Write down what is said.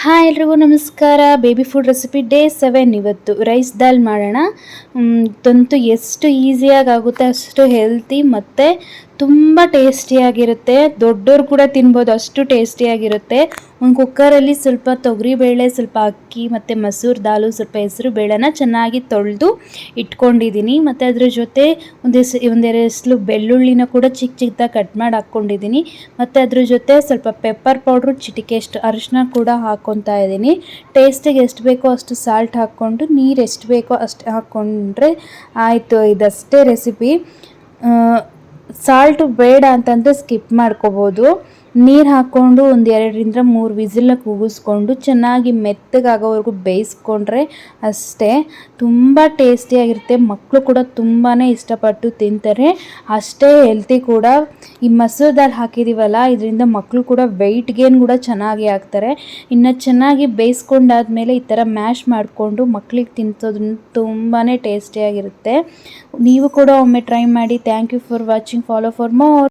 Hi ಎಲ್ರಿಗೂ ನಮಸ್ಕಾರ. Baby food recipe day 7 ಇವತ್ತು ರೈಸ್ ದಾಲ್ ಮಾಡೋಣ. ಇದಂತೂ ಎಷ್ಟು ಈಸಿಯಾಗಿ ಆಗುತ್ತೆ ಅಷ್ಟು ಹೆಲ್ತಿ ಮತ್ತು ತುಂಬ ಟೇಸ್ಟಿಯಾಗಿರುತ್ತೆ. ದೊಡ್ಡೋರು ಕೂಡ ತಿನ್ಬೋದು, ಅಷ್ಟು ಟೇಸ್ಟಿಯಾಗಿರುತ್ತೆ. ಒಂದು ಕುಕ್ಕರಲ್ಲಿ ಸ್ವಲ್ಪ ತೊಗರಿಬೇಳೆ, ಸ್ವಲ್ಪ ಅಕ್ಕಿ ಮತ್ತು ಮಸೂರ್ ದಾಲು, ಸ್ವಲ್ಪ ಹೆಸರು ಬೇಳೆನ ಚೆನ್ನಾಗಿ ತೊಳೆದು ಇಟ್ಕೊಂಡಿದ್ದೀನಿ. ಮತ್ತು ಅದ್ರ ಜೊತೆ ಒಂದೆರಡು ಬೆಳ್ಳುಳ್ಳಿನ ಕೂಡ ಚಿಕ್ಕ ಚಿಕ್ಕದಾಗಿ ಕಟ್ ಮಾಡಿ ಹಾಕ್ಕೊಂಡಿದ್ದೀನಿ. ಮತ್ತು ಅದ್ರ ಜೊತೆ ಸ್ವಲ್ಪ ಪೆಪ್ಪರ್ ಪೌಡ್ರು, ಚಿಟಿಕೆಷ್ಟು ಅರಿಶಿನ ಕೂಡ ಹಾಕ್ಕೊತಾ ಇದ್ದೀನಿ. ಟೇಸ್ಟಿಗೆ ಎಷ್ಟು ಬೇಕೋ ಅಷ್ಟು ಸಾಲ್ಟ್ ಹಾಕ್ಕೊಂಡು ನೀರು ಎಷ್ಟು ಬೇಕೋ ಅಷ್ಟು ಹಾಕ್ಕೊಂಡ್ರೆ ಆಯಿತು. ಇದಷ್ಟೇ ರೆಸಿಪಿ. ಸಾಲ್ಟು ಬೇಡ ಅಂತಂದರೆ ಸ್ಕಿಪ್ ಮಾಡ್ಕೋಬೋದು. ನೀರು ಹಾಕ್ಕೊಂಡು ಒಂದು 2-3 ವಿಸಿಲ್ನ ಕೂಗಿಸ್ಕೊಂಡು ಚೆನ್ನಾಗಿ ಮೆತ್ತಗಾಗೋವರೆಗೂ ಬೇಯಿಸ್ಕೊಂಡ್ರೆ ಅಷ್ಟೇ. ತುಂಬ ಟೇಸ್ಟಿಯಾಗಿರುತ್ತೆ. ಮಕ್ಕಳು ಕೂಡ ತುಂಬಾ ಇಷ್ಟಪಟ್ಟು ತಿಂತಾರೆ, ಅಷ್ಟೇ ಹೆಲ್ತಿ ಕೂಡ. ಈ ಮಸೂರ್ ದಾಲ್ ಹಾಕಿದ್ದೀವಲ್ಲ, ಇದರಿಂದ ಮಕ್ಕಳು ಕೂಡ ವೆಯ್ಟ್ ಗೇನ್ ಕೂಡ ಚೆನ್ನಾಗಿ ಆಗ್ತಾರೆ. ಇನ್ನು ಚೆನ್ನಾಗಿ ಬೇಯಿಸ್ಕೊಂಡಾದ್ಮೇಲೆ ಈ ಥರ ಮ್ಯಾಶ್ ಮಾಡಿಕೊಂಡು ಮಕ್ಕಳಿಗೆ ತಿನ್ನಿಸೋದ್ರಿಂದ ತುಂಬಾ ಟೇಸ್ಟಿಯಾಗಿರುತ್ತೆ. ನೀವು ಕೂಡ ಒಮ್ಮೆ ಟ್ರೈ ಮಾಡಿ. Thank you for watching. Follow for more.